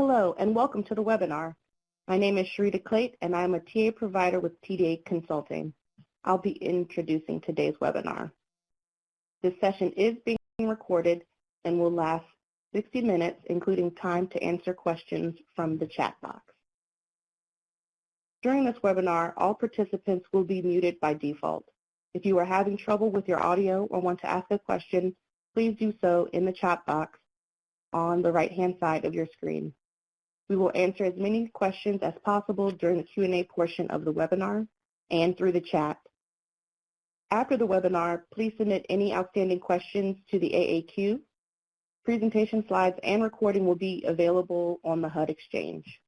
Hello and welcome to the webinar. My name is Sharita Clate and I'm a TA provider with TDA Consulting. I'll be introducing today's webinar. This session is being recorded and will last 60 minutes, including time to answer questions from the chat box. During this webinar, all participants will be muted by default. If you are having trouble with your audio or want to ask a question, please do so in the chat box on the right-hand side of your screen. We will answer as many questions as possible during the Q&A portion of the webinar and through the chat. After the webinar, please submit any outstanding questions to the AAQ. Presentation slides and recording will be available on the HUD Exchange.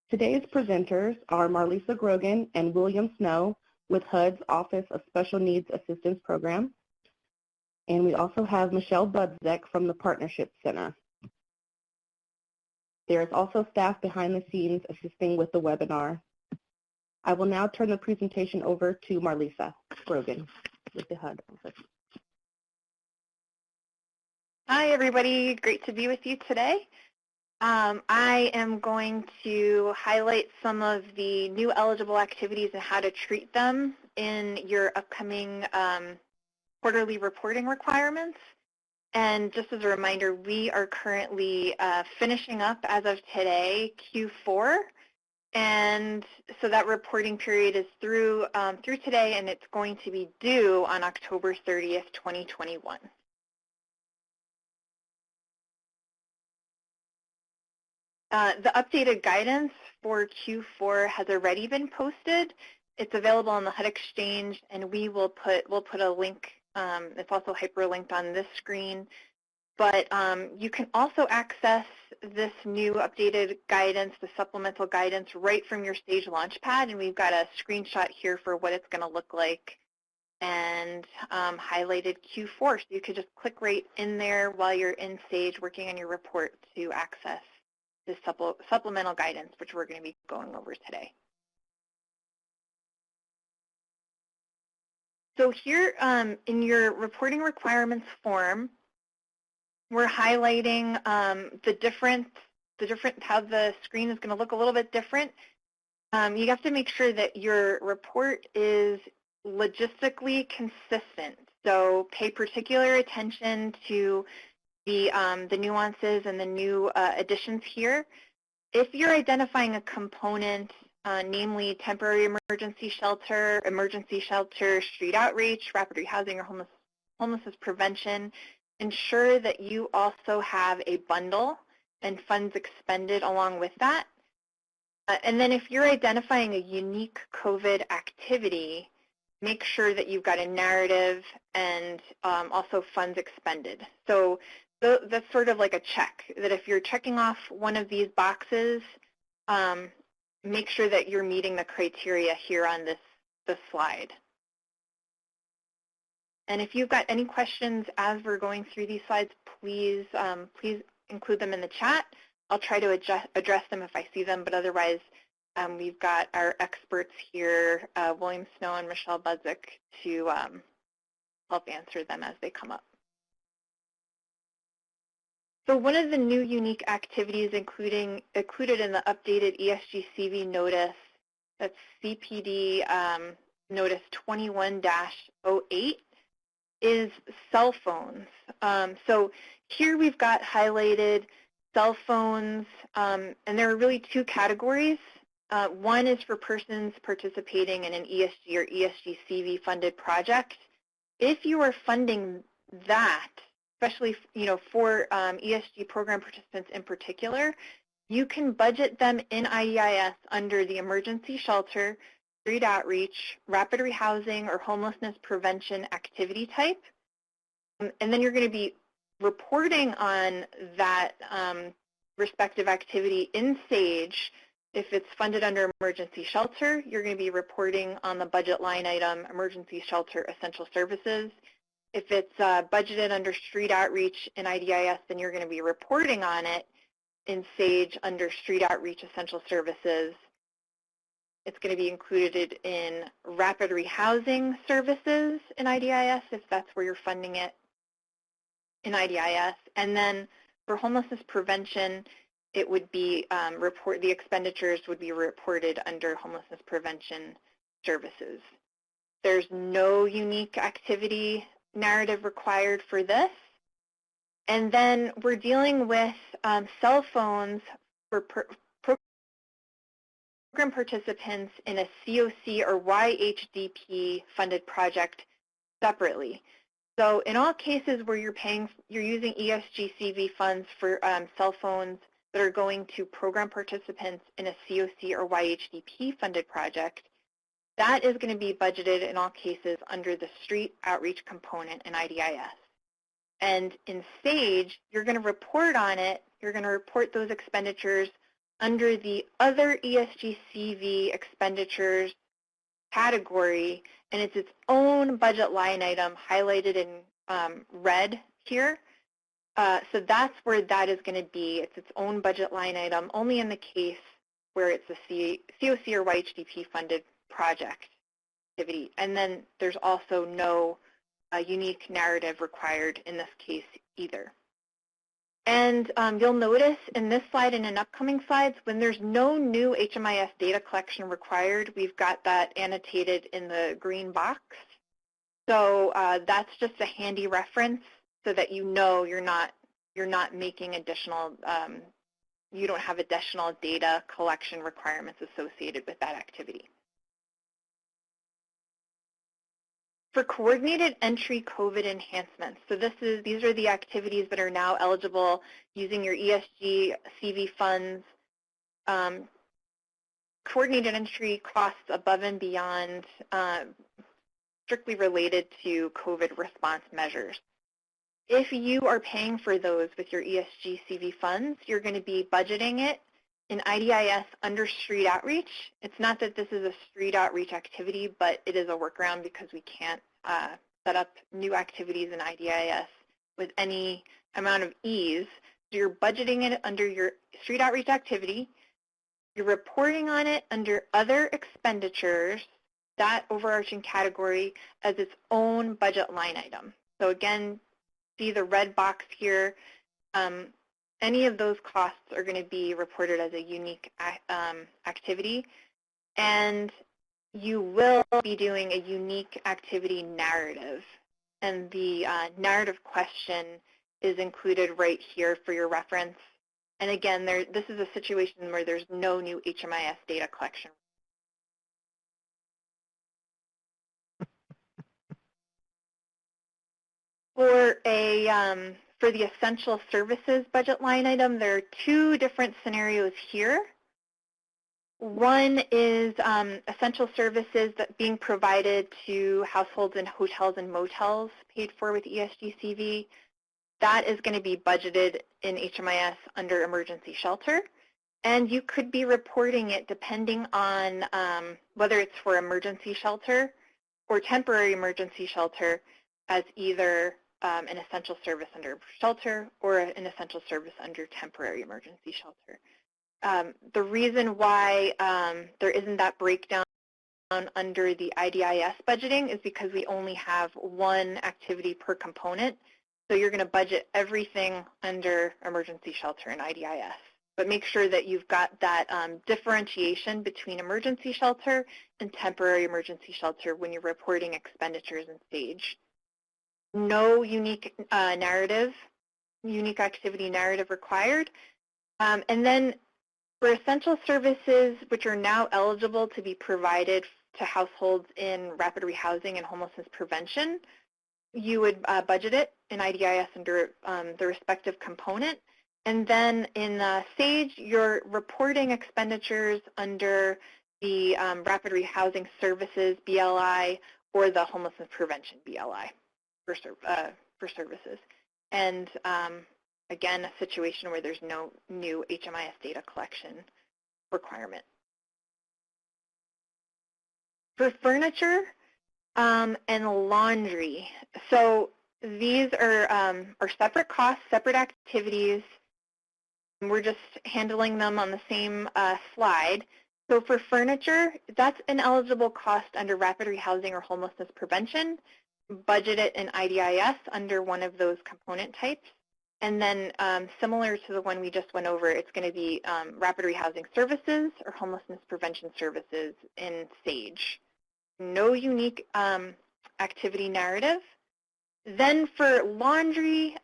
Today's presenters are Marlisa Grogan and William Snow with HUD's Office of Special Needs Assistance Program. And we also have Michelle Budzek from the Partnership Center. There is also staff behind the scenes assisting with the webinar. I will now turn the presentation over to Marlisa Grogan with the HUD office. Hi, everybody. Great to be with you today. I am going to highlight some of the new eligible activities and how to treat them in your upcoming quarterly reporting requirements. And just as a reminder, we are currently finishing up, as of today, Q4. And so that reporting period is through today, and it's going to be due on October 30th, 2021. The updated guidance for Q4 has already been posted. It's available on the HUD Exchange, and we'll put a link. It's also hyperlinked on this screen. But you can also access this new updated guidance, the supplemental guidance, right from your Sage Launchpad. And we've got a screenshot here for what it's going to look like and highlighted Q4. So you could just click right in there while you're in Sage working on your report to access this supplemental guidance, which we're going to be going over today. So here in your reporting requirements form, we're highlighting how the screen is going to look a little bit different. You have to make sure that your report is logistically consistent. So pay particular attention to the nuances and the new additions here. If you're identifying a component, namely temporary emergency shelter, street outreach, rapid rehousing, or homelessness prevention, ensure that you also have a bundle and funds expended along with that. And then if you're identifying a unique COVID activity, make sure that you've got a narrative and also funds expended. So that's sort of like a check, that if you're checking off one of these boxes, make sure that you're meeting the criteria here on this slide. And if you've got any questions as we're going through these slides, please include them in the chat. I'll try to address them if I see them, but otherwise we've got our experts here, William Snow and Michelle Budzek, to help answer them as they come up. So one of the new unique activities included in the updated ESG-CV notice, that's CPD notice 21-08, is cell phones. So here we've got highlighted cell phones, and there are really two categories. One is for persons participating in an ESG or ESG-CV funded project. If you are funding that, especially for ESG program participants in particular, you can budget them in IDIS under the emergency shelter, street outreach, rapid rehousing, or homelessness prevention activity type. And then you're going to be reporting on that respective activity in Sage. If it's funded under emergency shelter, you're going to be reporting on the budget line item, emergency shelter essential services. If it's budgeted under street outreach in IDIS, then you're going to be reporting on it in Sage under street outreach essential services. It's going to be included in rapid rehousing services in IDIS if that's where you're funding it. in IDIS. And then for homelessness prevention, it would be the expenditures would be reported under homelessness prevention services. There's no unique activity narrative required for this. And then we're dealing with cell phones for program participants in a COC or YHDP funded project separately. So in all cases where you're using ESG-CV funds for cell phones that are going to program participants in a COC or YHDP funded project, that is going to be budgeted in all cases under the street outreach component in IDIS. And in SAGE, you're going to report on it, you're going to report those expenditures under the other ESG-CV expenditures category, and it's its own budget line item highlighted in red here. So that's where that is going to be. It's its own budget line item, only in the case where it's a COC or YHDP funded project activity. And then there's also no unique narrative required in this case either. And you'll notice in this slide and in upcoming slides, when there's no new HMIS data collection required, we've got that annotated in the green box. So that's just a handy reference so that you know you're not making additional, you don't have additional data collection requirements associated with that activity. For coordinated entry COVID enhancements, so these are the activities that are now eligible using your ESG-CV funds. Coordinated entry costs above and beyond strictly related to COVID response measures. If you are paying for those with your ESG-CV funds, you're going to be budgeting it in IDIS under street outreach. It's not that this is a street outreach activity, but it is a workaround because we can't set up new activities in IDIS with any amount of ease. So you're budgeting it under your street outreach activity. You're reporting on it under other expenditures, that overarching category, as its own budget line item. So again, see the red box here. Any of those costs are going to be reported as a unique activity, and you will be doing a unique activity narrative. And the narrative question is included right here for your reference. And again, this is a situation where there's no new HMIS data collection. For the essential services budget line item, there are two different scenarios here. One is essential services that being provided to households in hotels and motels paid for with ESG-CV. That is going to be budgeted in HMIS under emergency shelter. And you could be reporting it depending on whether it's for emergency shelter or temporary emergency shelter as either an essential service under shelter or an essential service under temporary emergency shelter. The reason why there isn't that breakdown under the IDIS budgeting is because we only have one activity per component. So you're going to budget everything under emergency shelter and IDIS. But make sure that you've got that differentiation between emergency shelter and temporary emergency shelter when you're reporting expenditures in SAGE. No unique unique activity narrative required. And then for essential services, which are now eligible to be provided to households in rapid rehousing and homelessness prevention, you would budget it in IDIS under the respective component. And then in SAGE, you're reporting expenditures under the rapid rehousing services BLI or the homelessness prevention BLI for services. And again, a situation where there's no new HMIS data collection requirement. For furniture and laundry, so these are separate costs, separate activities. We're just handling them on the same slide. So for furniture, that's an eligible cost under rapid rehousing or homelessness prevention. budget it in IDIS under one of those component types. And then similar to the one we just went over, it's going to be rapid rehousing services or homelessness prevention services in SAGE. No unique activity narrative. Then for laundry,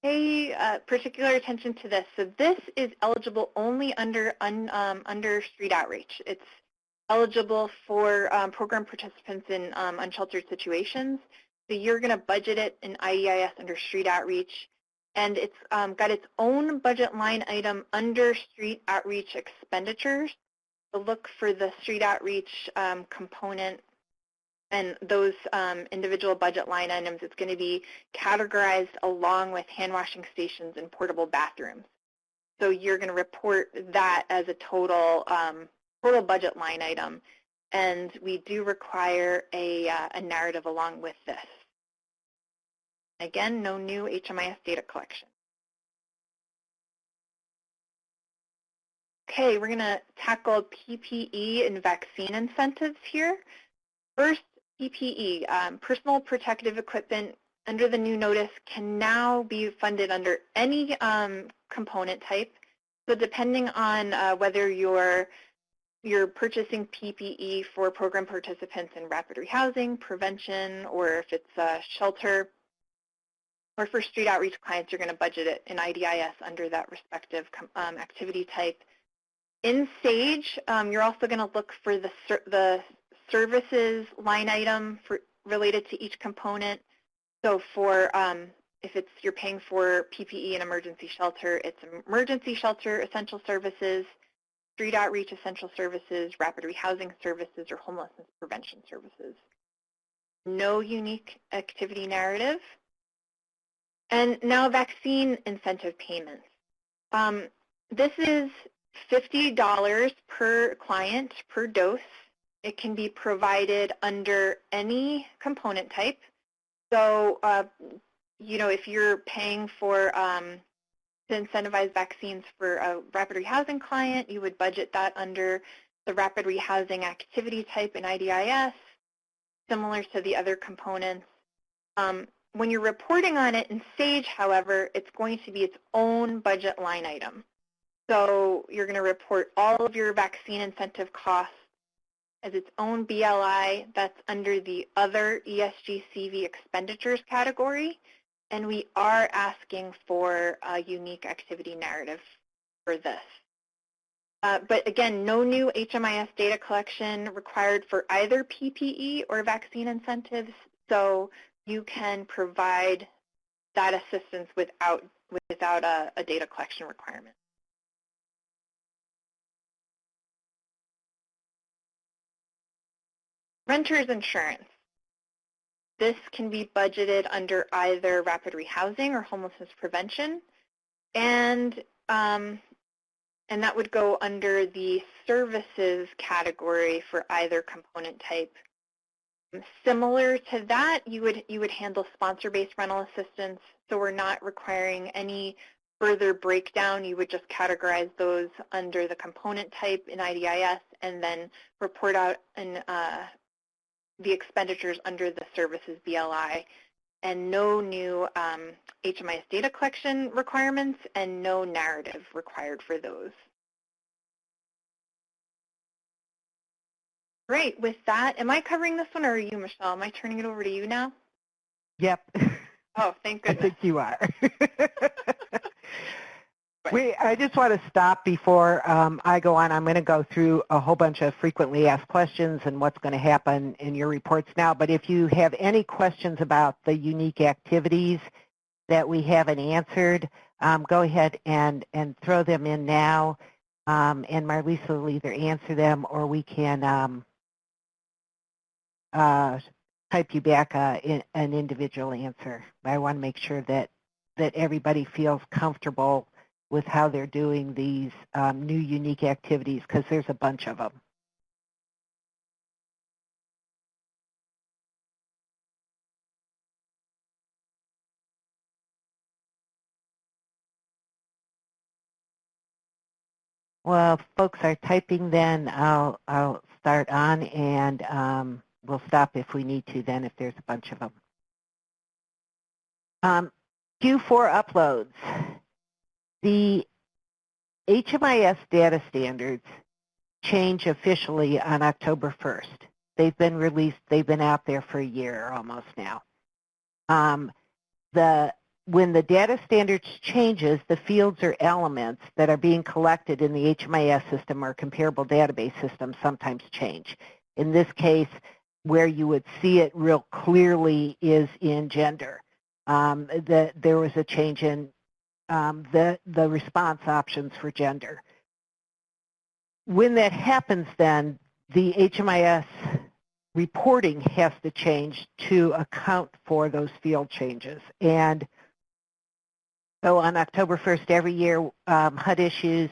pay particular attention to this. So this is eligible only under street outreach. It's eligible for program participants in unsheltered situations. So you're going to budget it in IDIS under street outreach. And it's got its own budget line item under street outreach expenditures. So look for the street outreach component and those individual budget line items. It's going to be categorized along with hand washing stations and portable bathrooms. So you're going to report that as a total budget line item. And we do require a narrative along with this. Again, no new HMIS data collection. Okay, we're going to tackle PPE and vaccine incentives here. First, PPE, personal protective equipment under the new notice can now be funded under any component type. So depending on whether you're purchasing PPE for program participants in rapid rehousing, prevention, or if it's shelter, or for street outreach clients, you're going to budget it in IDIS under that respective activity type. In SAGE, you're also going to look for the services line item related to each component. So for if you're paying for PPE and emergency shelter, it's emergency shelter essential services, street outreach essential services, rapid rehousing services, or homelessness prevention services. No unique activity narrative. And now vaccine incentive payments. This is $50 per client per dose. It can be provided under any component type. So, if you're paying for to incentivize vaccines for a rapid rehousing client, you would budget that under the rapid rehousing activity type in IDIS, similar to the other components. When you're reporting on it in SAGE, however, it's going to be its own budget line item. So you're going to report all of your vaccine incentive costs as its own BLI. That's under the other ESG-CV expenditures category. And we are asking for a unique activity narrative for this. But again, no new HMIS data collection required for either PPE or vaccine incentives. So you can provide that assistance without a data collection requirement. Renter's insurance. This can be budgeted under either rapid rehousing or homelessness prevention, and that would go under the services category for either component type. Similar to that, you would handle sponsor-based rental assistance, so we're not requiring any further breakdown. You would just categorize those under the component type in IDIS and then report out the expenditures under the services BLI, and no new HMIS data collection requirements and no narrative required for those. Great. With that, am I covering this one or are you, Michelle? Am I turning it over to you now? Yep. Oh, thank goodness. I think you are. I just want to stop before I go on. I'm going to go through a whole bunch of frequently asked questions and what's going to happen in your reports now. But if you have any questions about the unique activities that we haven't answered, go ahead and throw them in now. And Marlisa will either answer them or we can type you back an individual answer. I want to make sure that everybody feels comfortable with how they're doing these new unique activities, because there's a bunch of them. Well, if folks are typing, then I'll start on, and we'll stop if we need to then if there's a bunch of them. Q4 uploads. The HMIS data standards change officially on October 1st. They've been released, they've been out there for a year almost now. When the data standards changes, the fields or elements that are being collected in the HMIS system or comparable database system sometimes change. In this case, where you would see it real clearly is in gender. There was a change in the response options for gender. When that happens then, the HMIS reporting has to change to account for those field changes. And so on October 1st every year, HUD issues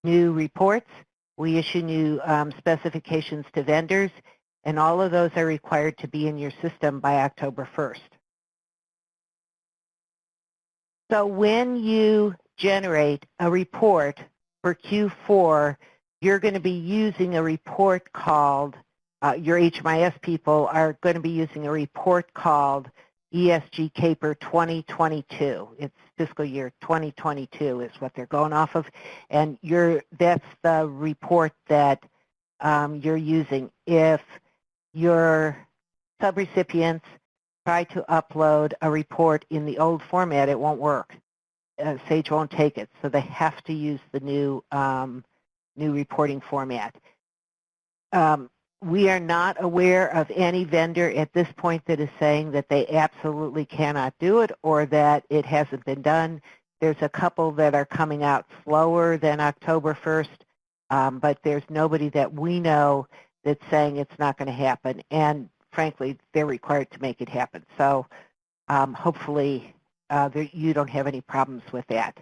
new reports. We issue new specifications to vendors, and all of those are required to be in your system by October 1st. So when you generate a report for Q4, you're going to be using a report called, your HMIS people are going to be using a report called ESG-CAPER 2022. It's fiscal year 2022 is what they're going off of, and that's the report that you're using. If your subrecipients try to upload a report in the old format, it won't work. SAGE won't take it, so they have to use the new reporting format. We are not aware of any vendor at this point that is saying that they absolutely cannot do it or that it hasn't been done. There's a couple that are coming out slower than October 1st, but there's nobody that we know that's saying it's not going to happen. And frankly, they're required to make it happen. So hopefully you don't have any problems with that.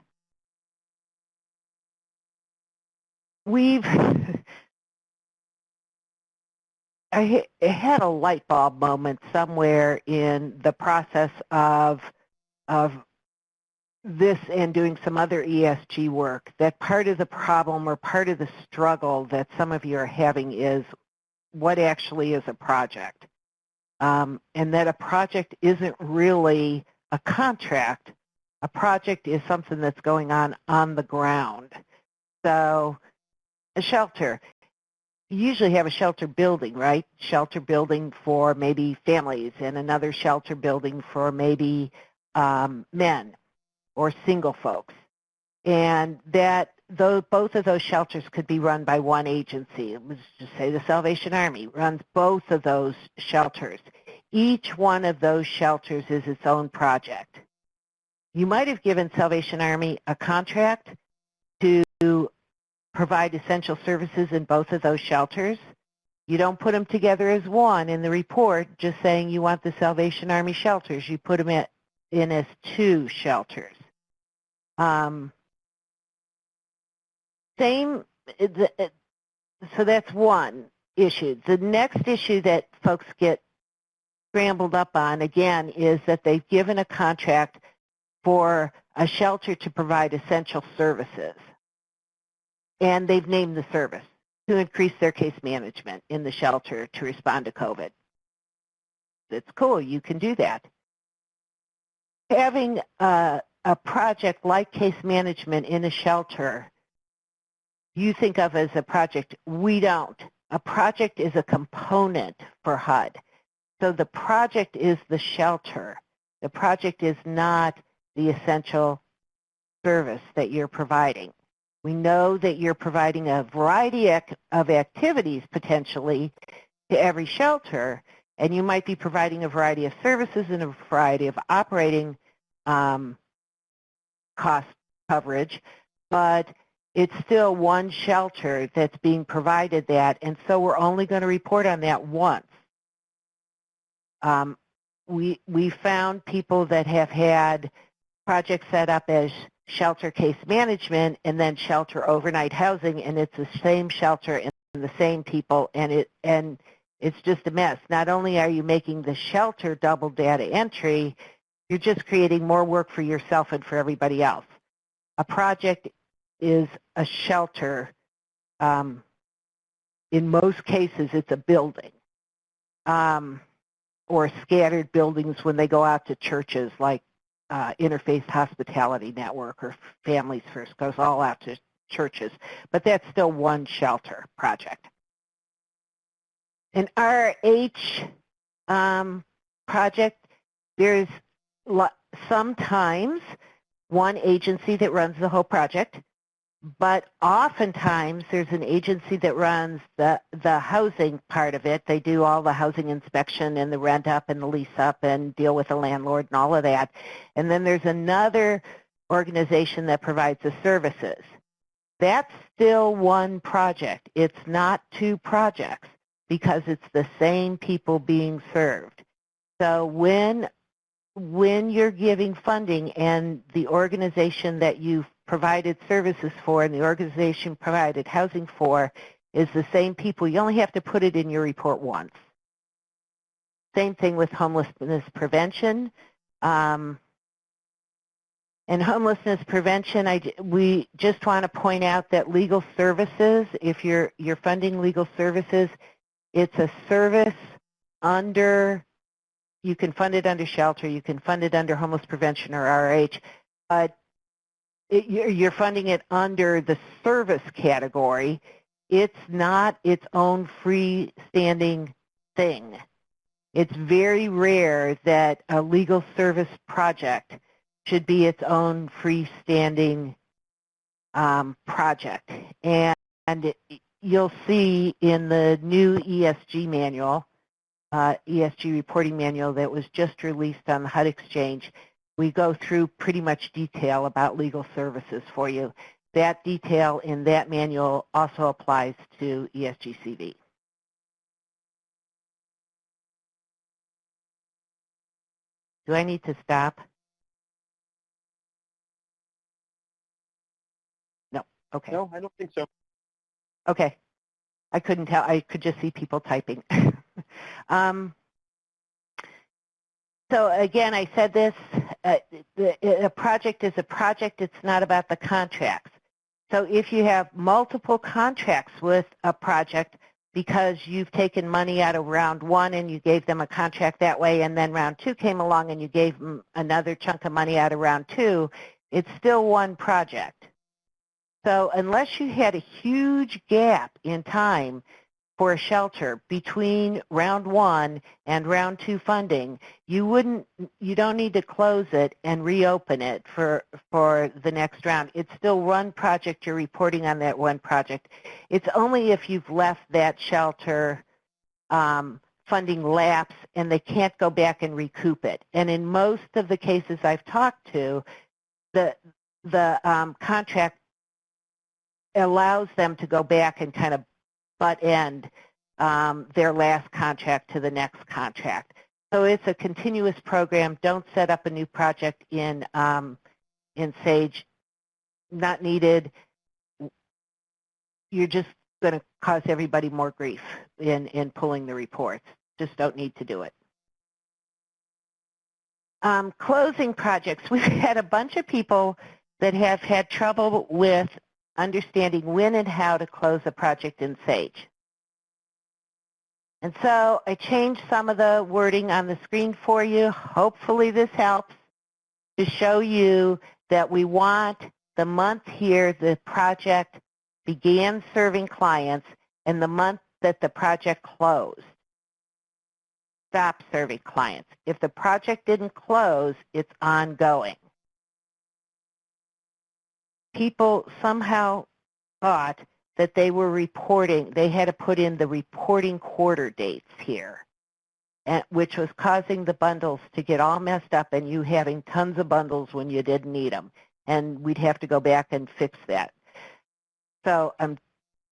I had a light bulb moment somewhere in the process of this and doing some other ESG work that part of the problem or part of the struggle that some of you are having is what actually is a project. And that a project isn't really a contract. A project is something that's going on the ground. So a shelter. You usually have a shelter building, right? Shelter building for maybe families and another shelter building for maybe men or single folks. And both of those shelters could be run by one agency. Let's just say the Salvation Army runs both of those shelters. Each one of those shelters is its own project. You might have given Salvation Army a contract to provide essential services in both of those shelters. You don't put them together as one in the report, just saying you want the Salvation Army shelters. You put them in as two shelters. So that's one issue. The next issue that folks get scrambled up on, again, is that they've given a contract for a shelter to provide essential services. And they've named the service to increase their case management in the shelter to respond to COVID. It's cool. You can do that. Having a project like case management in a shelter, you think of as a project. We don't. A project is a component for HUD. So the project is the shelter. The project is not the essential service that you're providing. We know that you're providing a variety of activities potentially to every shelter, and you might be providing a variety of services and a variety of operating cost coverage, but it's still one shelter that's being provided that, and so we're only going to report on that once. We found people that have had projects set up as shelter case management and then shelter overnight housing, and it's the same shelter and the same people, and it's just a mess. Not only are you making the shelter double data entry, you're just creating more work for yourself and for everybody else. A project is a shelter. In most cases, it's a building. or scattered buildings when they go out to churches like Interfaith Hospitality Network or Families First goes all out to churches. But that's still one shelter project. An RH project, there's sometimes one agency that runs the whole project, but oftentimes there's an agency that runs the housing part of it. They do all the housing inspection and the rent up and the lease up and deal with the landlord and all of that. And then there's another organization that provides the services. That's still one project. It's not two projects because it's the same people being served. So when you're giving funding and the organization that you've provided services for and the organization provided housing for is the same people, you only have to put it in your report once. Same thing with homelessness prevention. And homelessness prevention, we just want to point out that legal services, if you're funding legal services, it's a service under, you can fund it under shelter, you can fund it under homeless prevention or RH, but you're funding it under the service category. It's not its own freestanding thing. It's very rare that a legal service project should be its own freestanding project. And you'll see in the new ESG manual, ESG reporting manual that was just released on the HUD Exchange, we go through pretty much detail about legal services for you. That detail in that manual also applies to ESG-CV. Do I need to stop? No. Okay. No, I don't think so. Okay. I couldn't tell. I could just see people typing. So again, I said this, a project is a project. It's not about the contracts. So if you have multiple contracts with a project because you've taken money out of round one and you gave them a contract that way, and then round two came along and you gave them another chunk of money out of round two, it's still one project. So unless you had a huge gap in time for a shelter between round one and round two funding, you don't need to close it and reopen it for the next round. It's still one project. You're reporting on that one project. It's only if you've left that shelter funding lapse and they can't go back and recoup it. And in most of the cases I've talked to, the contract allows them to go back and kind of butt end their last contract to the next contract. So it's a continuous program. Don't set up a new project in SAGE. Not needed. You're just going to cause everybody more grief in pulling the reports. Just don't need to do it. Closing projects. We've had a bunch of people that have had trouble with understanding when and how to close a project in SAGE. And so I changed some of the wording on the screen for you. Hopefully this helps to show you that we want the month here the project began serving clients and the month that the project closed. Stop serving clients. If the project didn't close, it's ongoing. People somehow thought that they were reporting, they had to put in the reporting quarter dates here, which was causing the bundles to get all messed up and you having tons of bundles when you didn't need them. And we'd have to go back and fix that. So I'm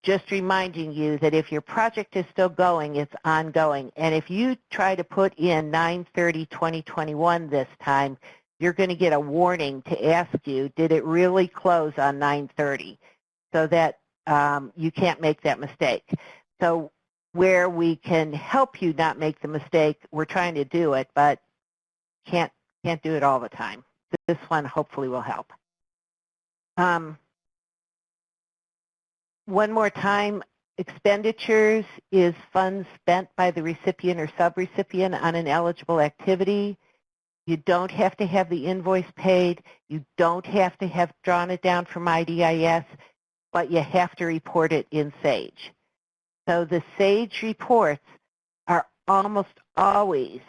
just reminding you that if your project is still going, it's ongoing. And if you try to put in 9/30/2021 this time, you're going to get a warning to ask you, did it really close on 9/30? So that you can't make that mistake. So where we can help you not make the mistake, we're trying to do it, but can't do it all the time. This one hopefully will help. One more time, Expenditures is funds spent by the recipient or subrecipient on an eligible activity. You don't have to have the invoice paid. You don't have to have drawn it down from IDIS, but you have to report it in SAGE. So the SAGE reports are almost always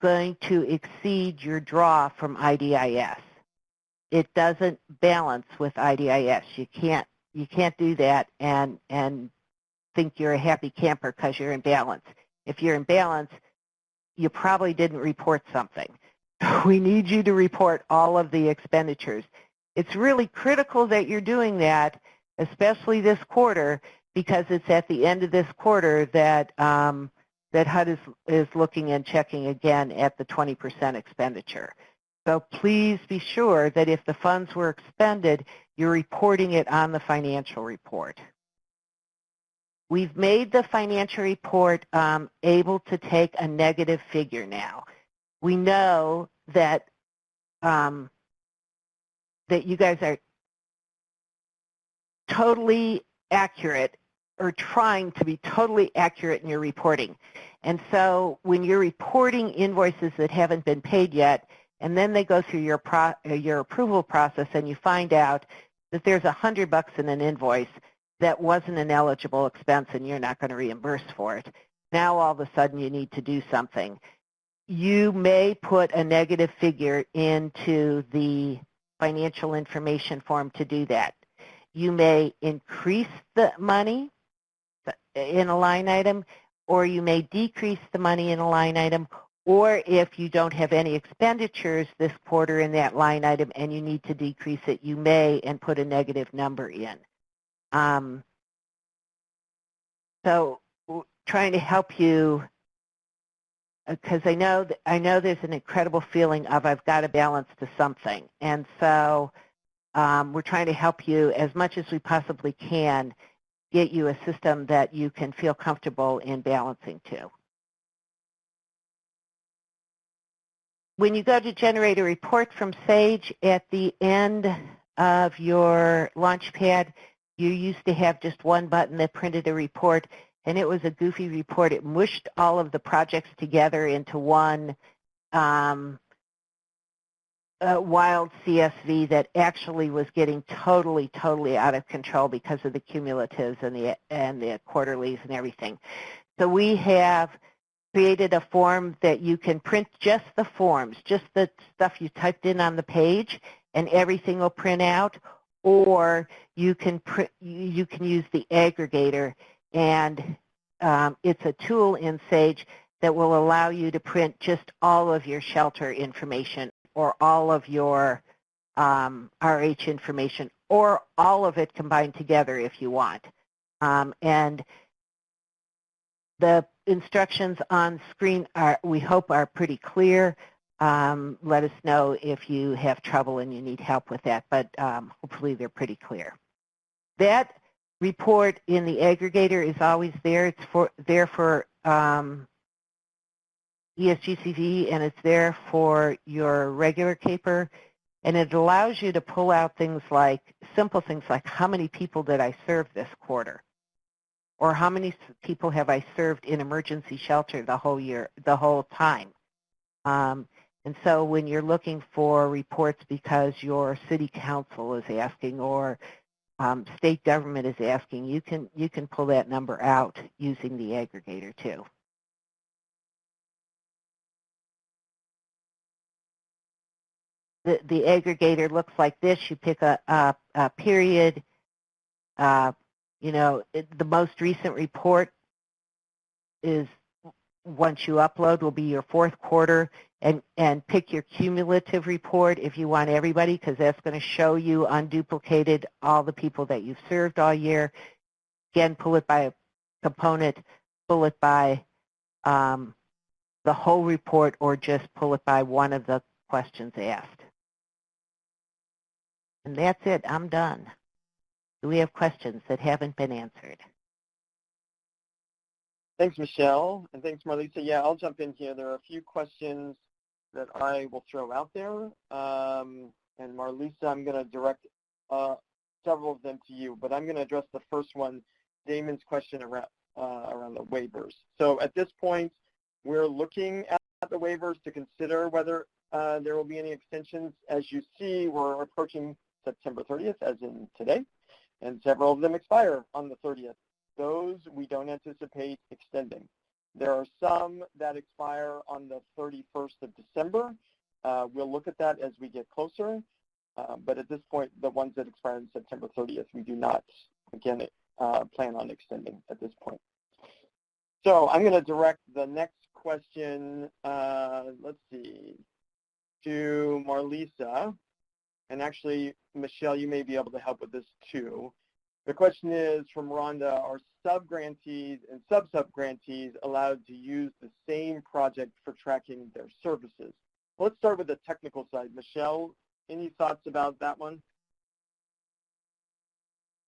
going to exceed your draw from IDIS. It doesn't balance with IDIS. You can't do that and think you're a happy camper because you're in balance. If you're in balance, you probably didn't report something. We need you to report all of the expenditures. It's really critical that you're doing that, especially this quarter, because it's at the end of this quarter that that HUD is looking and checking again at the 20% expenditure. So please be sure that if the funds were expended, you're reporting it on the financial report. We've made the financial report able to take a negative figure now. We know that that you guys are totally accurate or trying to be totally accurate in your reporting. And so when you're reporting invoices that haven't been paid yet, and then they go through your approval process and you find out that there's $100 in an invoice that wasn't an eligible expense and you're not going to reimburse for it, now all of a sudden you need to do something. You may put a negative figure into the financial information form to do that. You may increase the money in a line item, or you may decrease the money in a line item, or if you don't have any expenditures this quarter in that line item and you need to decrease it, you may and put a negative number in. So trying to help you, because I know there's an incredible feeling of I've got to balance to something. And so we're trying to help you as much as we possibly can get you a system that you can feel comfortable in balancing to. When you go to generate a report from SAGE at the end of your Launchpad, you used to have just one button that printed a report, and it was a goofy report. It mushed all of the projects together into one wild CSV that actually was getting totally out of control because of the cumulatives and the quarterlies and everything. So we have created a form that you can print just the forms, just the stuff you typed in on the page, and everything will print out, or you can use the Aggregator, and it's a tool in SAGE that will allow you to print just all of your shelter information or all of your RH information, or all of it combined together if you want. And the instructions on screen we hope are pretty clear. Let us know if you have trouble and you need help with that, but hopefully they're pretty clear. That report in the Aggregator is always there. It's there for ESG-CV, and it's there for your regular CAPER, and it allows you to pull out things like, simple things like how many people did I serve this quarter, or how many people have I served in emergency shelter the whole year, the whole time. And so when you're looking for reports because your city council is asking or state government is asking, you can pull that number out using the Aggregator too. The Aggregator looks like this. You pick a period. You know, the most recent report is, once you upload, will be your fourth quarter, and pick your cumulative report if you want everybody, because that's going to show you unduplicated all the people that you've served all year. Again, pull it by a component, pull it by the whole report, or just pull it by one of the questions asked. And that's it. I'm done. Do we have questions that haven't been answered? Thanks, Michelle, and thanks, Marlisa. Yeah, I'll jump in here. There are a few questions that I will throw out there. And Marlisa, I'm going to direct several of them to you, but I'm going to address the first one Damon's question around the waivers. So at this point, we're looking at the waivers to consider whether there will be any extensions. As you see, we're approaching September 30th, as in today, and several of them expire on the 30th. Those we don't anticipate extending. There are some that expire on the 31st of December. We'll look at that as we get closer, but at this point, the ones that expire on September 30th, we do not, again, plan on extending at this point. So I'm going to direct the next question, let's see, to Marlisa. And actually, Michelle, you may be able to help with this too. The question is from Rhonda, are sub-grantees and sub-sub-grantees allowed to use the same project for tracking their services? Let's start with the technical side. Michelle, any thoughts about that one?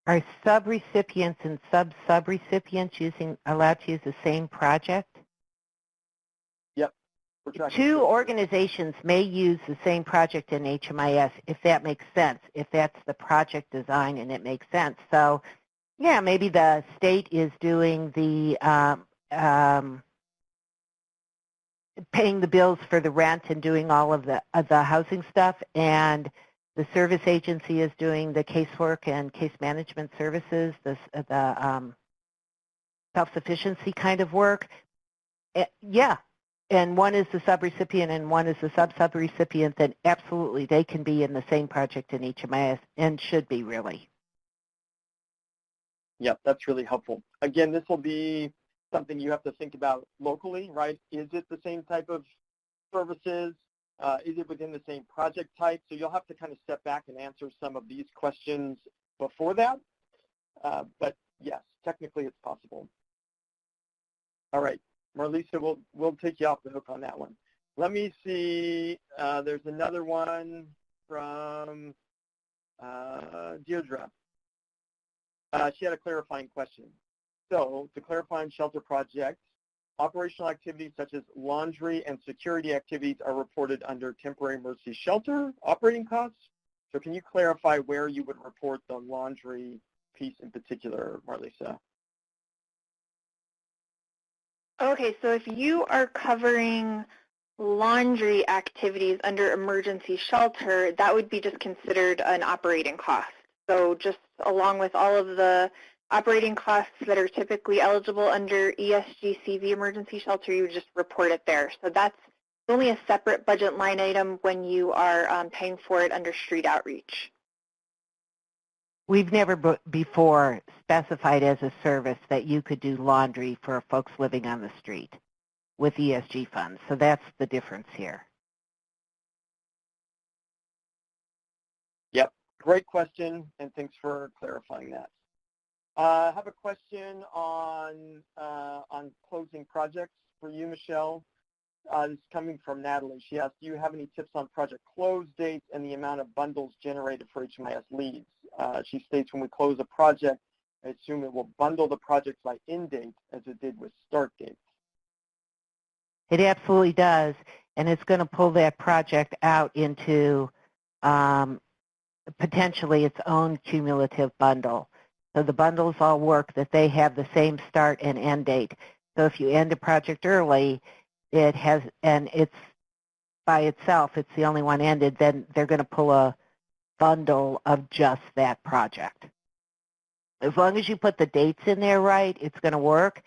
Are sub-recipients and sub-sub-recipients allowed to use the same project? Yep. Two organizations may use the same project in HMIS if that makes sense, if that's the project design and it makes sense. So, yeah, maybe the state is doing the paying the bills for the rent and doing all of the housing stuff, and the service agency is doing the casework and case management services, the self-sufficiency kind of work. Yeah, and one is the subrecipient and one is the sub-subrecipient, then absolutely they can be in the same project in HMIS and should be really. Yep, that's really helpful. Again, this will be something you have to think about locally, right? Is it the same type of services? Is it within the same project type? So you'll have to kind of step back and answer some of these questions before that. But yes, technically it's possible. All right, Marlisa, we'll take you off the hook on that one. Let me see. There's another one from Deirdre. She had a clarifying question. So to clarify on shelter projects, operational activities such as laundry and security activities are reported under temporary emergency shelter operating costs. So can you clarify where you would report the laundry piece in particular, Marlisa? Okay, so if you are covering laundry activities under emergency shelter, that would be just considered an operating cost. So just along with all of the operating costs that are typically eligible under ESG-CV emergency shelter, you would just report it there. So that's only a separate budget line item when you are paying for it under street outreach. We've never before specified as a service that you could do laundry for folks living on the street with ESG funds. So that's the difference here. Yep, great question, and thanks for clarifying that. I have a question on closing projects for you, Michelle. This is coming from Natalie. She asked, do you have any tips on project close dates and the amount of bundles generated for HMIS leads? She states, when we close a project, I assume it will bundle the project by end date as it did with start date. It absolutely does, and it's going to pull that project out into potentially its own cumulative bundle. So the bundles all work that they have the same start and end date. So if you end a project early, it has, and it's by itself, it's the only one ended, then they're going to pull a bundle of just that project. As long as you put the dates in there right, it's going to work.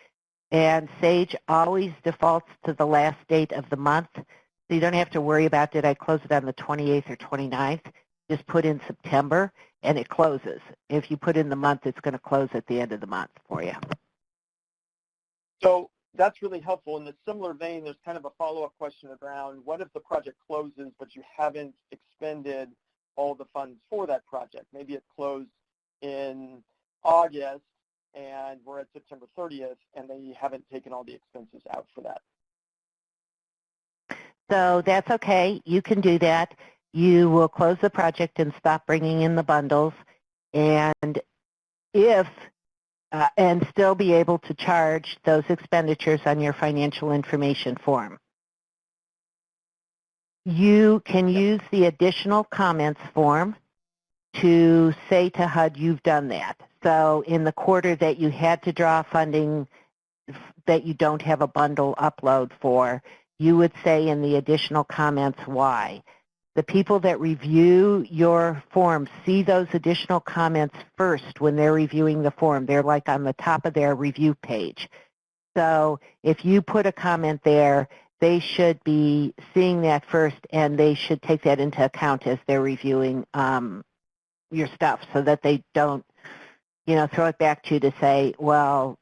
And Sage always defaults to the last date of the month. So you don't have to worry about, did I close it on the 28th or 29th? Just put in September, and it closes. If you put in the month, it's going to close at the end of the month for you. So that's really helpful. In a similar vein, there's kind of a follow-up question around, what if the project closes, but you haven't expended all the funds for that project? Maybe it closed in August, and we're at September 30th, and they haven't taken all the expenses out for that. So that's okay. You can do that. You will close the project and stop bringing in the bundles, and and still be able to charge those expenditures on your financial information form. You can use the additional comments form to say to HUD you've done that. So in the quarter that you had to draw funding that you don't have a bundle upload for, you would say in the additional comments why. The people that review your form see those additional comments first when they're reviewing the form. They're like on the top of their review page. So if you put a comment there, they should be seeing that first, and they should take that into account as they're reviewing your stuff, so that they don't, throw it back to you to say, well,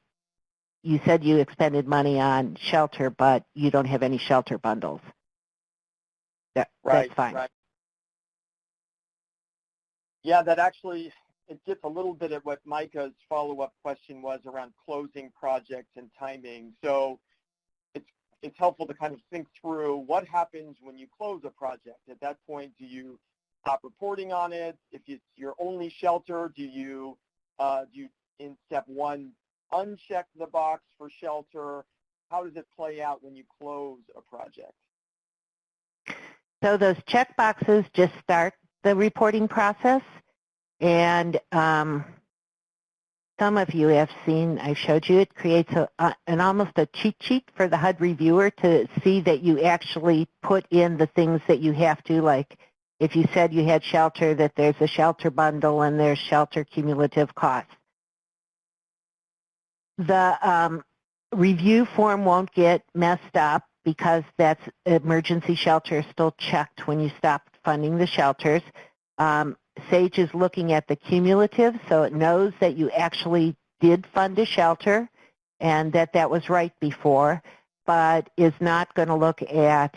you said you expended money on shelter, but you don't have any shelter bundles. That's fine. Right. Yeah, that actually, it gets a little bit at what Micah's follow-up question was around closing projects and timing. So it's helpful to kind of think through what happens when you close a project. At that point, do you stop reporting on it? If it's your only shelter, do you in step one uncheck the box for shelter? How does it play out when you close a project? So those check boxes just start the reporting process, and some of you have seen, I showed you, it creates an almost a cheat sheet for the HUD reviewer to see that you actually put in the things that you have to, like if you said you had shelter, that there's a shelter bundle and there's shelter cumulative costs. The review form won't get messed up because that's emergency shelter is still checked when you stop funding the shelters. SAGE is looking at the cumulative, so it knows that you actually did fund a shelter and that was right before, but is not going to look at,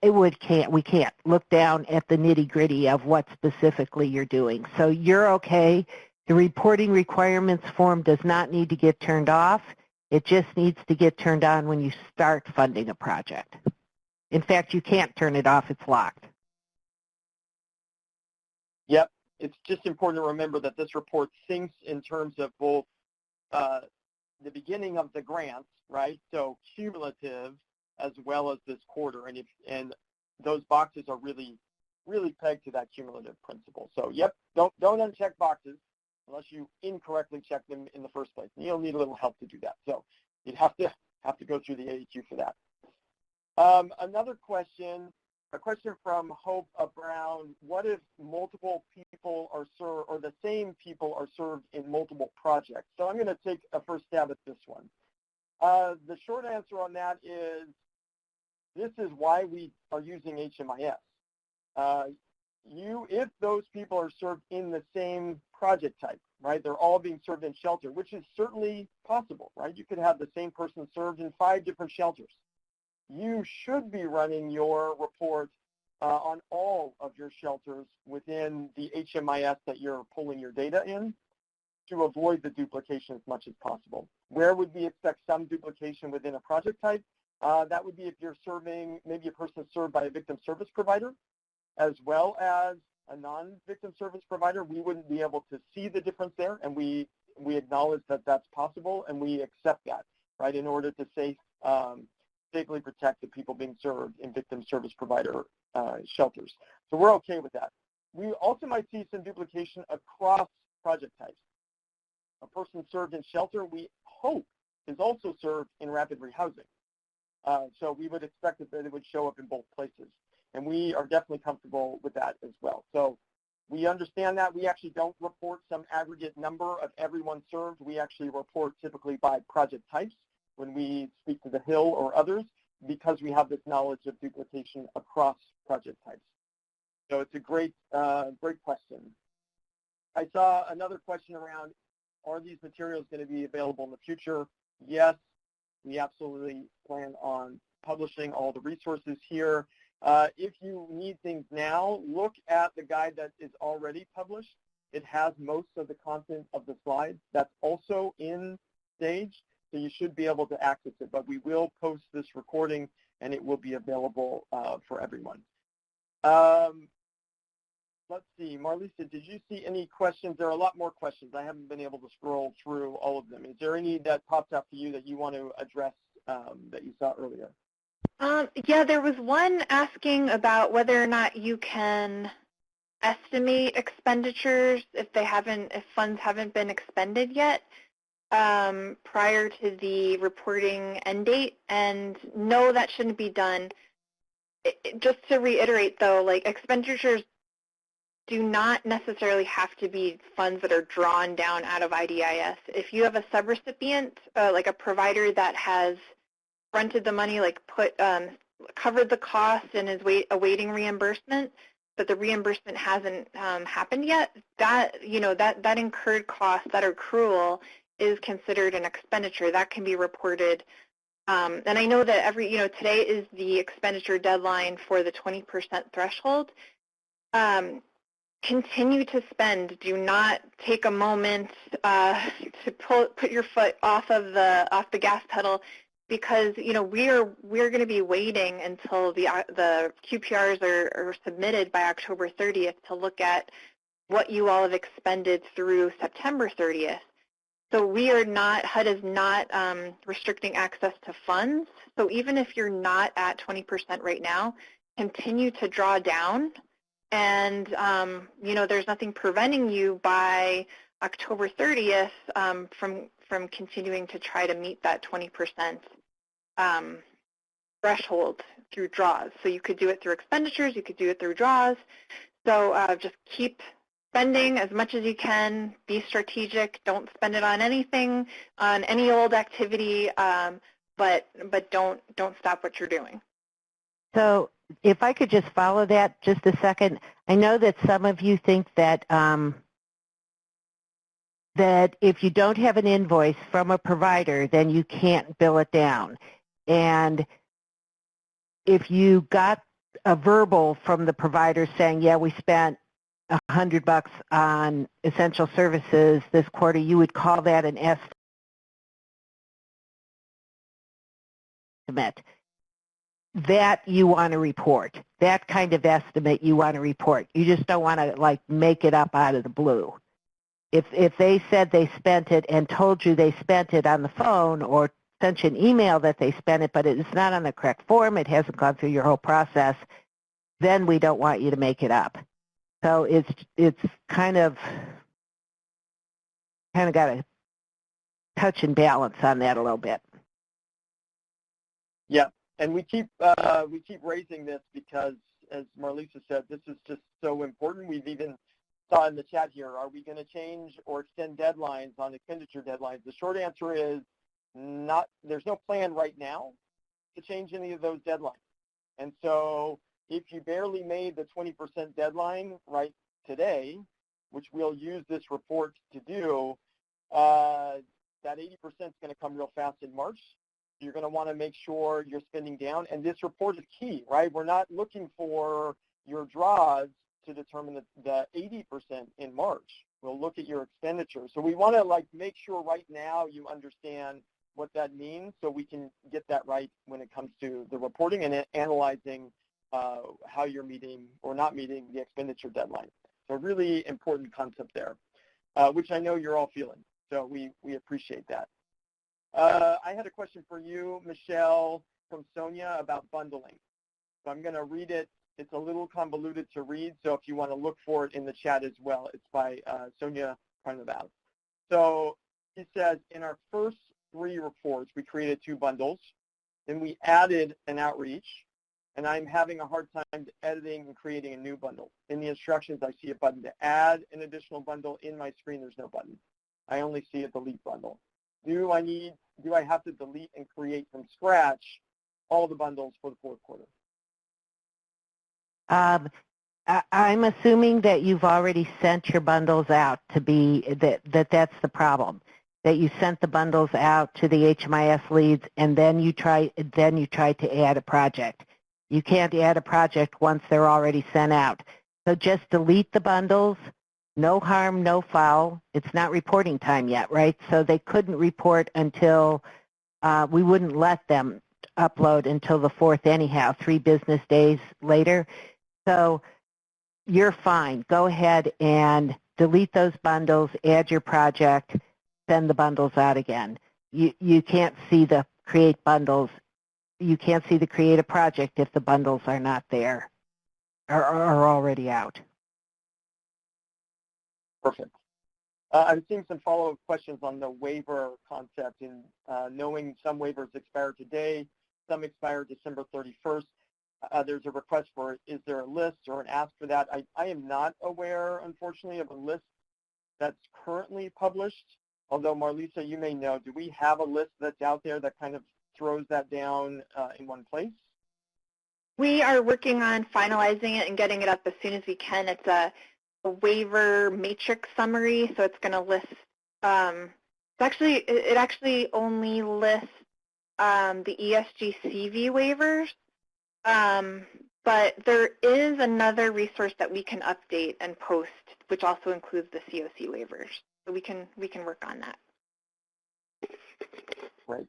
we can't look down at the nitty-gritty of what specifically you're doing. So you're okay. The reporting requirements form does not need to get turned off. It just needs to get turned on when you start funding a project. In fact, you can't turn it off. It's locked. Yep. It's just important to remember that this report syncs in terms of both the beginning of the grants, right? So cumulative as well as this quarter. And those boxes are really pegged to that cumulative principle. So, yep, don't uncheck boxes unless you incorrectly check them in the first place. And you'll need a little help to do that. So you'd have to go through the AHU for that. Another question, a question from Hope Brown. What if multiple people are served, or the same people are served in multiple projects? So I'm going to take a first stab at this one. The short answer on that is this is why we are using HMIS. If those people are served in the same project type, right, they're all being served in shelter, which is certainly possible, right? You could have the same person served in 5 different shelters. You should be running your report on all of your shelters within the HMIS that you're pulling your data in to avoid the duplication as much as possible. Where would we expect some duplication within a project type? That would be if you're serving, maybe a person served by a victim service provider as well as a non-victim service provider. We wouldn't be able to see the difference there, and we acknowledge that that's possible, and we accept that, right, in order to safely protect the people being served in victim service provider shelters. So we're okay with that. We also might see some duplication across project types. A person served in shelter, we hope, is also served in rapid rehousing. So we would expect that it would show up in both places. And we are definitely comfortable with that as well. So we understand that. We actually don't report some aggregate number of everyone served. We actually report typically by project types when we speak to the Hill or others, because we have this knowledge of duplication across project types. So it's a great question. I saw another question around, are these materials going to be available in the future? Yes, we absolutely plan on publishing all the resources here. If you need things now, look at the guide that is already published. It has most of the content of the slides. That's also in Sage, so you should be able to access it. But we will post this recording, and it will be available for everyone. Let's see, Marlisa, did you see any questions? There are a lot more questions. I haven't been able to scroll through all of them. Is there any that popped up for you that you want to address that you saw earlier? Yeah, there was one asking about whether or not you can estimate expenditures if funds haven't been expended yet prior to the reporting end date, and no, that shouldn't be done. Just to reiterate though, like expenditures do not necessarily have to be funds that are drawn down out of IDIS. If you have a subrecipient, like a provider that has fronted the money, like covered the cost and is awaiting reimbursement, but the reimbursement hasn't happened yet, that that incurred cost, that accrual, is considered an expenditure that can be reported. And I know that today is the expenditure deadline for the 20% threshold. Continue to spend. Do not take a moment to put your foot off the gas pedal, because we're going to be waiting until the QPRs are submitted by October 30th to look at what you all have expended through September 30th. So HUD is not restricting access to funds. So even if you're not at 20% right now, continue to draw down. And, there's nothing preventing you by October 30th from continuing to try to meet that 20% threshold through draws. So you could do it through expenditures, you could do it through draws. So just keep spending as much as you can. Be strategic. Don't spend it on anything, on any old activity, but don't stop what you're doing. So if I could just follow that just a second, I know that some of you think that that if you don't have an invoice from a provider, then you can't bill it down. And if you got a verbal from the provider saying, yeah, we spent $100 on essential services this quarter, you would call that an estimate. That you want to report. That kind of estimate you want to report. You just don't want to make it up out of the blue. If they said they spent it and told you they spent it on the phone, or sent you an email that they spent it, but it's not on the correct form, it hasn't gone through your whole process, then we don't want you to make it up. So it's kind of got to touch and balance on that a little bit. Yeah. And we keep raising this because, as Marlisa said, this is just so important. We've even saw in the chat here, are we going to change or extend deadlines on expenditure deadlines? The short answer is not. There's no plan right now to change any of those deadlines. And so if you barely made the 20% deadline right today, which we'll use this report to do, that 80% is going to come real fast in March. You're going to want to make sure you're spending down. And this report is key, right? We're not looking for your draws to determine the 80% in March. We'll look at your expenditure. So we want to make sure right now you understand what that means so we can get that right when it comes to the reporting and analyzing how you're meeting or not meeting the expenditure deadline. So a really important concept there, which I know you're all feeling. So we appreciate that. I had a question for you, Michelle, from Sonia about bundling. So I'm going to read it. It's a little convoluted to read, so if you want to look for it in the chat as well, it's by Sonia Carnaval. So he says, in our first 3 reports, we created 2 bundles. Then we added an outreach, and I'm having a hard time editing and creating a new bundle. In the instructions, I see a button to add an additional bundle. In my screen, there's no button. I only see a delete bundle. Do I have to delete and create from scratch all the bundles for the 4th quarter? I'm assuming that you've already sent your bundles out to be that's the problem. That you sent the bundles out to the HMIS leads, and then you try to add a project. You can't add a project once they're already sent out. So just delete the bundles. No harm, no foul. It's not reporting time yet, right? So they couldn't report until we wouldn't let them upload until the 4th anyhow, 3 business days later. So you're fine. Go ahead and delete those bundles, add your project, send the bundles out again. You can't see the create bundles. You can't see the create a project if the bundles are not there or are already out. Perfect. I'm seeing some follow-up questions on the waiver concept and knowing some waivers expire today, some expire December 31st. There's a request for, is there a list or an ask for that? I am not aware, unfortunately, of a list that's currently published, although Marlisa, you may know, do we have a list that's out there that kind of throws that down in one place? We are working on finalizing it and getting it up as soon as we can. It's a waiver matrix summary, so it's going to list, it actually only lists the ESG-CV waivers, but there is another resource that we can update and post, which also includes the COC waivers. So we can work on that. Great.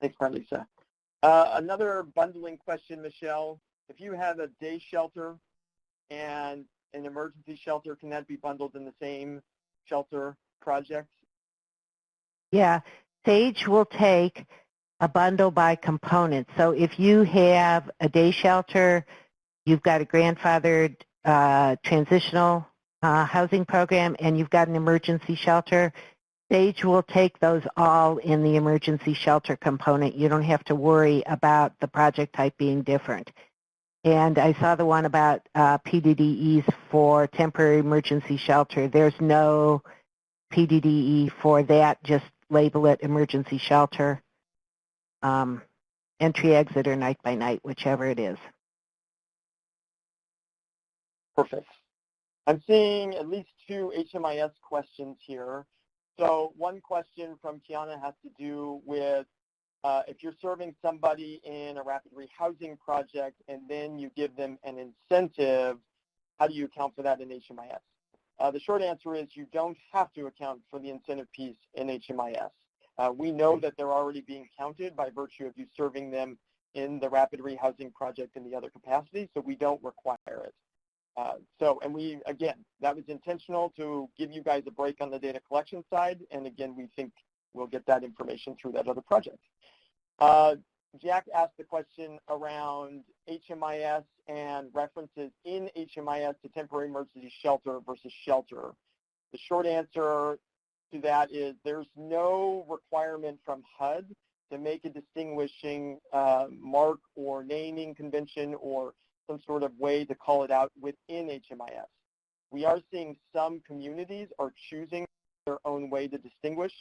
Thanks, Marlisa. Another bundling question, Michelle. If you have a day shelter and an emergency shelter, can that be bundled in the same shelter project? Yeah, Sage will take a bundle by component. So if you have a day shelter, you've got a grandfathered transitional housing program, and you've got an emergency shelter, Sage will take those all in the emergency shelter component. You don't have to worry about the project type being different. And I saw the one about PDDEs for temporary emergency shelter. There's no PDDE for that. Just label it emergency shelter, entry, exit, or night by night, whichever it is. Perfect. I'm seeing at least 2 HMIS questions here. So one question from Kiana has to do with if you're serving somebody in a rapid rehousing project and then you give them an incentive, how do you account for that in HMIS? The short answer is you don't have to account for the incentive piece in HMIS. We know that they're already being counted by virtue of you serving them in the rapid rehousing project in the other capacity, so we don't require it. Again, that was intentional to give you guys a break on the data collection side, and again, we think we'll get that information through that other project. Jack asked the question around HMIS and references in HMIS to temporary emergency shelter versus shelter. The short answer to that is there's no requirement from HUD to make a distinguishing mark or naming convention or some sort of way to call it out within HMIS. We are seeing some communities are choosing their own way to distinguish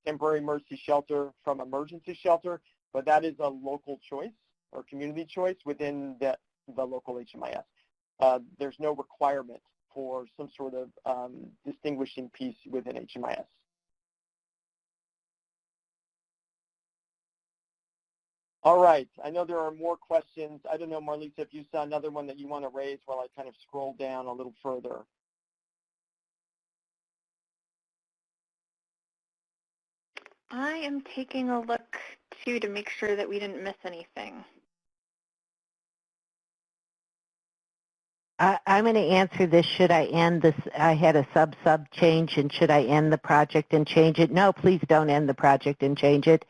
temporary emergency shelter from emergency shelter, but that is a local choice or community choice within the local HMIS. There's no requirement for some sort of distinguishing piece within HMIS. All right, I know there are more questions. I don't know, Marlisa, if you saw another one that you want to raise while I kind of scroll down a little further. I am taking a look, too, to make sure that we didn't miss anything. I'm going to answer this. Should I end this? I had a sub change, and should I end the project and change it? No, please don't end the project and change it.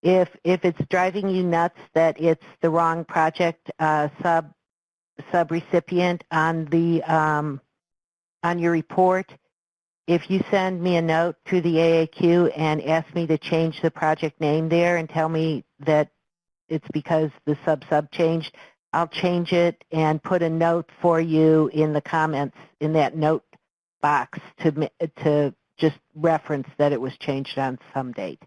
If it's driving you nuts that it's the wrong project sub-recipient on the on your report, if you send me a note through the AAQ and ask me to change the project name there and tell me that it's because the sub changed, I'll change it and put a note for you in the comments in that note box to just reference that it was changed on some date.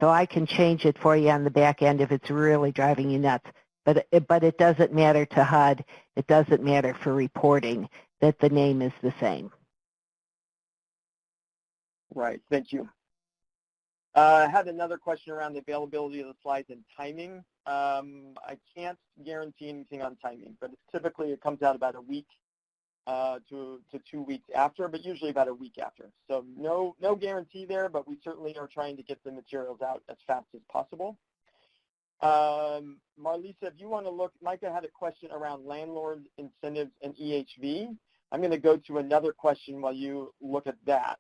So I can change it for you on the back end if it's really driving you nuts. But it doesn't matter to HUD. It doesn't matter for reporting that the name is the same. Right, thank you. I had another question around the availability of the slides and timing. I can't guarantee anything on timing, but typically it comes out about a week to 2 weeks after, but usually about a week after. So no guarantee there, but we certainly are trying to get the materials out as fast as possible. Marlisa, if you want to look, Micah had a question around landlord incentives and EHV. I'm going to go to another question while you look at that.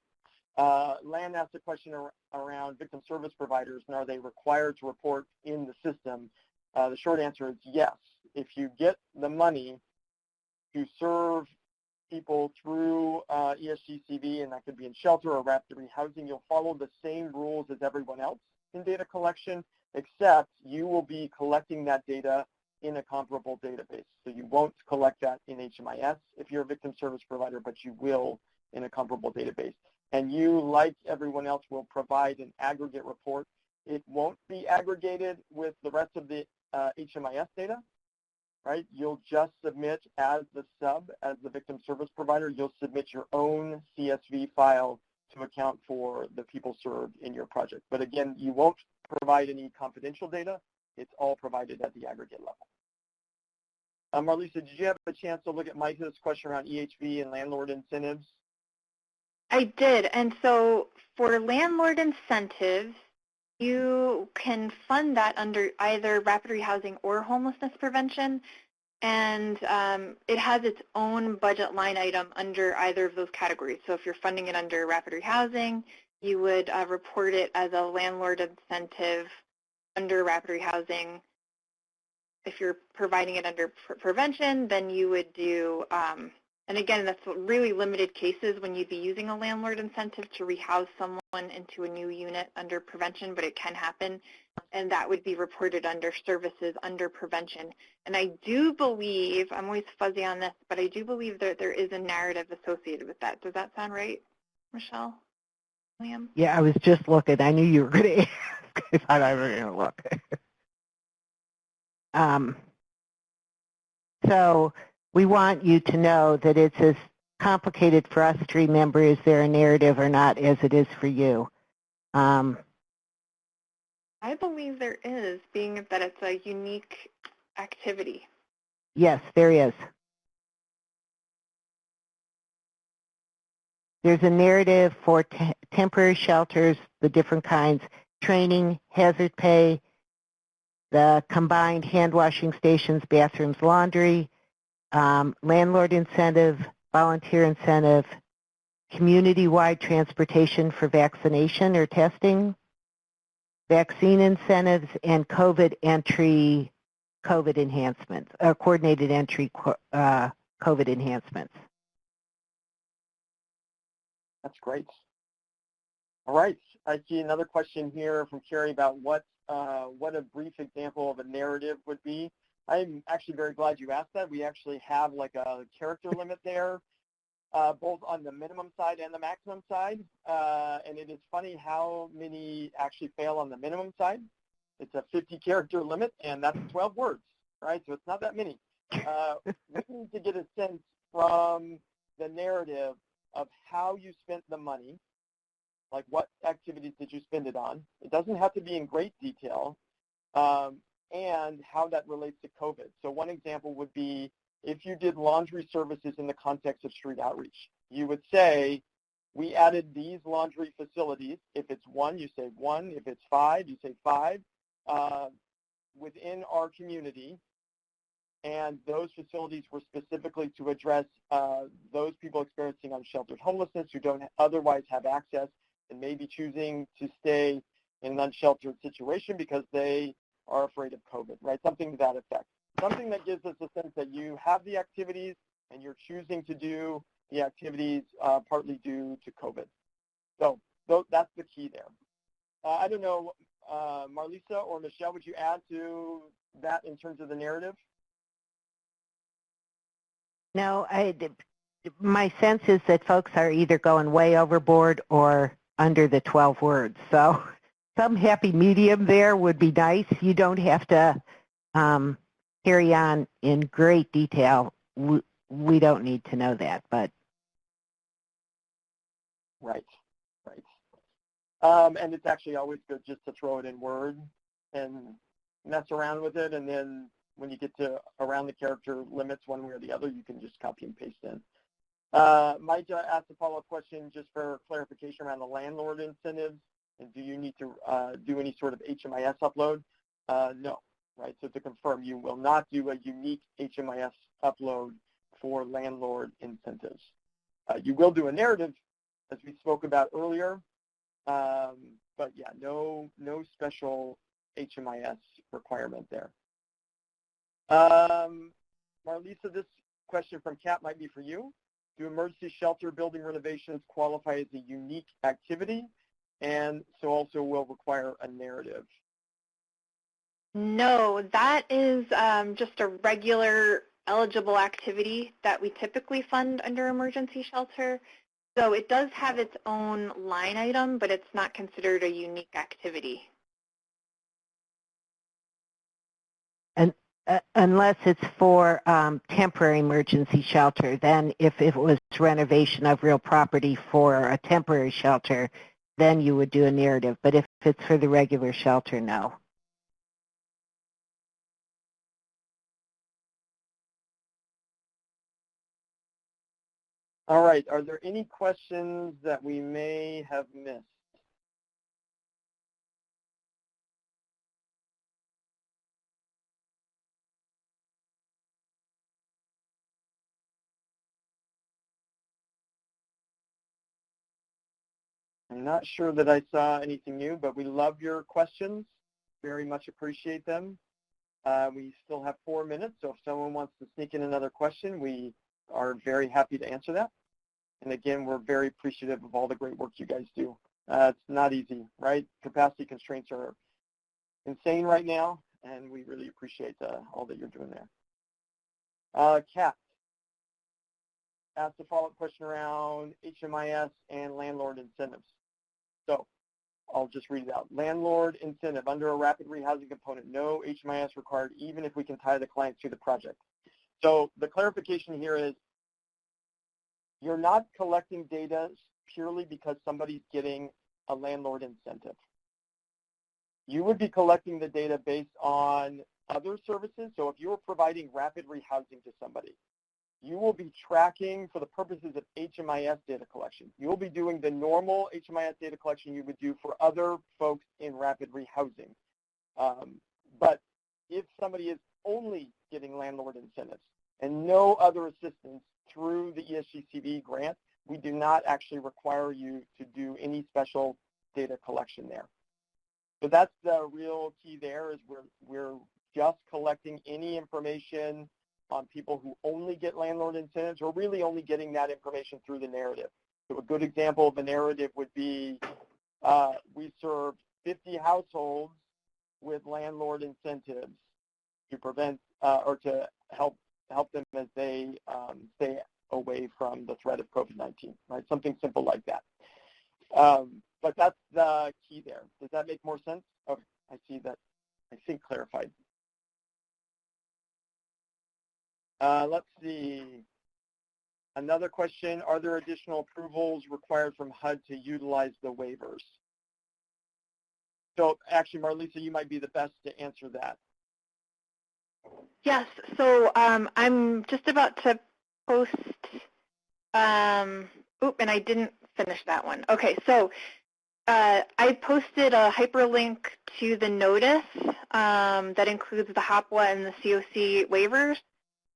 Lan asked a question around victim service providers, and are they required to report in the system? The short answer is yes. If you get the money to serve people through ESG-CV, and that could be in shelter or rapid rehousing, you'll follow the same rules as everyone else in data collection, except you will be collecting that data in a comparable database. So you won't collect that in HMIS if you're a victim service provider, but you will in a comparable database. And you, like everyone else, will provide an aggregate report. It won't be aggregated with the rest of the HMIS data, right? You'll just submit as the sub, as the victim service provider, you'll submit your own CSV file to account for the people served in your project. But again, you won't provide any confidential data. It's all provided at the aggregate level. Marlisa, did you have a chance to look at Micah's question around EHV and landlord incentives? I did. And so for landlord incentives, you can fund that under either rapid rehousing or homelessness prevention. And it has its own budget line item under either of those categories. So if you're funding it under rapid rehousing, you would report it as a landlord incentive under rapid rehousing. If you're providing it under prevention, then you would do, and again, that's really limited cases when you'd be using a landlord incentive to rehouse someone into a new unit under prevention, but it can happen, and that would be reported under services under prevention. And I do believe, I'm always fuzzy on this, but I do believe that there is a narrative associated with that. Does that sound right, Michelle? Liam? Yeah, I was just looking. I knew you were going to ask. I thought I was going to look. So we want you to know that it's as complicated for us to remember is there a narrative or not as it is for you. I believe there is, being that it's a unique activity. Yes, there is. There's a narrative for temporary shelters, the different kinds, training, hazard pay, the combined hand washing stations, bathrooms, laundry, landlord incentive, volunteer incentive, community-wide transportation for vaccination or testing, vaccine incentives, and COVID entry, COVID enhancements, coordinated entry COVID enhancements. That's great. All right, I see another question here from Carrie about what a brief example of a narrative would be. I'm actually very glad you asked that. We actually have like a character limit there, both on the minimum side and the maximum side. And it is funny how many actually fail on the minimum side. It's a 50-character limit, and that's 12 words, right? So it's not that many. We need to get a sense from the narrative of how you spent the money, like what activities did you spend it on. It doesn't have to be in great detail, and how that relates to COVID. So one example would be if you did laundry services in the context of street outreach. You would say, we added these laundry facilities. If it's one, you say one. If it's five, you say five, within our community. And those facilities were specifically to address those people experiencing unsheltered homelessness who don't otherwise have access and may be choosing to stay in an unsheltered situation because they are afraid of COVID, right? Something to that effect. Something that gives us a sense that you have the activities and you're choosing to do the activities partly due to COVID. So that's the key there. I don't know, Marlisa or Michelle, would you add to that in terms of the narrative? No, my sense is that folks are either going way overboard or under the 12 words. So some happy medium there would be nice. You don't have to carry on in great detail. We don't need to know that, but. Right. And it's actually always good just to throw it in Word and mess around with it, and then when you get to around the character limits one way or the other, you can just copy and paste in. Micah asked a follow-up question just for clarification around the landlord incentives. And do you need to do any sort of HMIS upload? No, right? So to confirm, you will not do a unique HMIS upload for landlord incentives. You will do a narrative, as we spoke about earlier, but yeah, no special HMIS requirement there. Marlisa, this question from Kat might be for you. Do emergency shelter building renovations qualify as a unique activity, and so also will require a narrative? No, that is just a regular eligible activity that we typically fund under emergency shelter. So it does have its own line item, but it's not considered a unique activity. And unless it's for temporary emergency shelter, then if it was renovation of real property for a temporary shelter, then you would do a narrative. But if it's for the regular shelter, no. All right, are there any questions that we may have missed? I'm not sure that I saw anything new, but we love your questions. Very much appreciate them. We still have 4 minutes, so if someone wants to sneak in another question, we are very happy to answer that. And again, we're very appreciative of all the great work you guys do. It's not easy, right? Capacity constraints are insane right now, and we really appreciate all that you're doing there. Kat asked a follow-up question around HMIS and landlord incentives. So I'll just read it out. Landlord incentive under a rapid rehousing component, no HMIS required even if we can tie the client to the project. So the clarification here is you're not collecting data purely because somebody's getting a landlord incentive. You would be collecting the data based on other services. So if you're providing rapid rehousing to somebody, you will be tracking for the purposes of HMIS data collection. You'll be doing the normal HMIS data collection you would do for other folks in rapid rehousing. But if somebody is only getting landlord incentives and no other assistance through the ESG-CV grant, we do not actually require you to do any special data collection there. So that's the real key there, is we're just collecting any information on people who only get landlord incentives, or really only getting that information through the narrative. So a good example of the narrative would be we served 50 households with landlord incentives to prevent or to help them as they stay away from the threat of COVID-19, right? Something simple like that. But that's the key there. Does that make more sense? Okay, I see that, I think, clarified. Let's see. Another question, are there additional approvals required from HUD to utilize the waivers? So actually, Marlisa, you might be the best to answer that. Yes, so I'm just about to post, and I didn't finish that one. Okay, so I posted a hyperlink to the notice that includes the HOPWA and the COC waivers.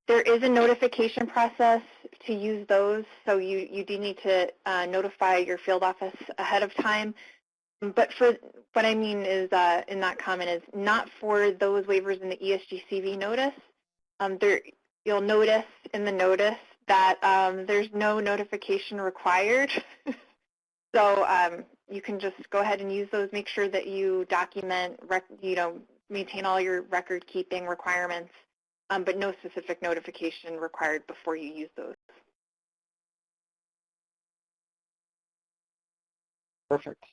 There is a notification process to use those, so you do need to notify your field office ahead of time. But for what I mean is, in that comment, is not for those waivers in the ESG-CV notice. You'll notice in the notice that there's no notification required. So you can just go ahead and use those. Make sure that you document, maintain all your record-keeping requirements, but no specific notification required before you use those. Perfect.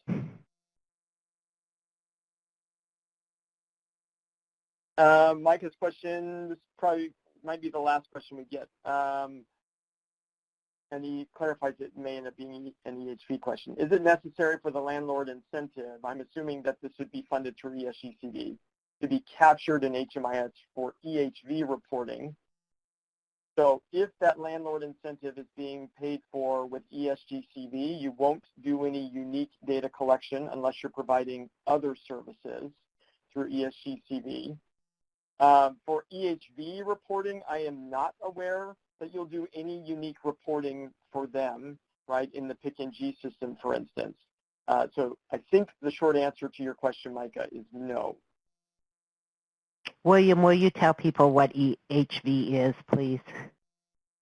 Micah's question, this probably might be the last question we get. And he clarifies it may end up being an EHV question. Is it necessary for the landlord incentive, I'm assuming that this would be funded through ESG-CV, to be captured in HMIS for EHV reporting? So if that landlord incentive is being paid for with ESG-CV, you won't do any unique data collection unless you're providing other services through ESG-CV. For EHV reporting, I am not aware that you'll do any unique reporting for them, right, in the PIC-NG system, for instance. So I think the short answer to your question, Micah, is no. William, will you tell people what EHV is, please?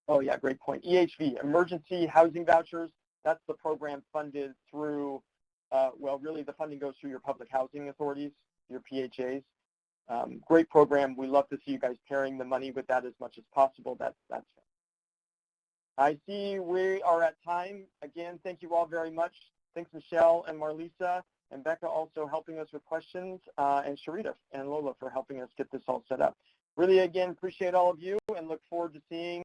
Oh yeah, great point. EHV, Emergency Housing Vouchers, that's the program funded through, well, really the funding goes through your public housing authorities, your PHAs. Great program. We love to see you guys pairing the money with that as much as possible. That's I see we are at time. Again, thank you all very much. Thanks, Michelle and Marlisa, and Becca also helping us with questions, and Sharita and Lola for helping us get this all set up. Really, again, appreciate all of you and look forward to seeing